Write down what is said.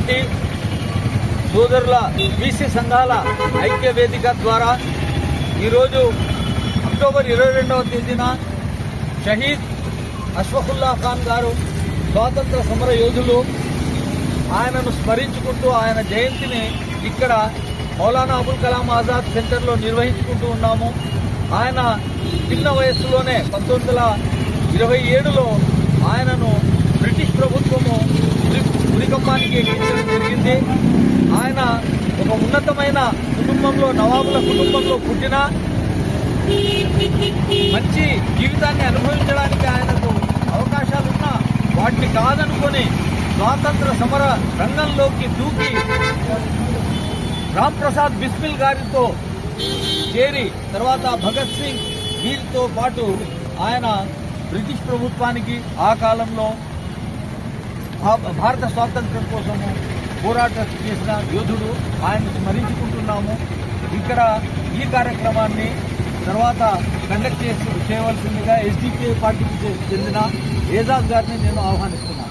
ఉన్నటువంటి సోదరుల బీసీ సంఘాల ఐక్య వేదిక ద్వారా ఈరోజు అక్టోబర్ 22వ తేదీన షహీద్ అష్ఫాకుల్లా ఖాన్ గారు స్వాతంత్ర సమర యోధులు, ఆయనను స్మరించుకుంటూ ఆయన జయంతిని ఇక్కడ మౌలానా అబుల్ కలాం ఆజాద్ సెంటర్లో నిర్వహించుకుంటూ ఉన్నాము. ఆయన చిన్న వయస్సులోనే 1927లో ఆయనను బ్రిటిష్ ప్రభుత్వము ఉరికంబానికి ఎక్కించడం జరిగింది. ఆయన ఒక ఉన్నతమైన కుటుంబంలో, నవాబుల కుటుంబంలో పుట్టిన మంచి జీవితాన్ని అనుభవించడానికి ఆయనకు అవకాశాలున్నా వాటిని కాదనుకొని స్వాతంత్ర సమర రంగంలోకి దూకి రామ్ ప్రసాద్ బిస్మిల్ గారితో చేరి తర్వాత భగత్ సింగ్ వీరితో పాటు ఆయన బ్రిటిష్ ప్రభుత్వానికి ఆ కాలంలో భారత స్వాతంత్ర్యం కోసము పోరాటం చేసిన యోధుడు. ఆయన స్మరించుకుంటున్నాము. ఇక్కడ ఈ కార్యక్రమాన్ని తర్వాత కండక్ట్ చేయవలసిందిగా ఎస్డిపిఐ పార్టీకి చెందిన ఏజాజ్ గారిని నేను ఆహ్వానిస్తున్నాను.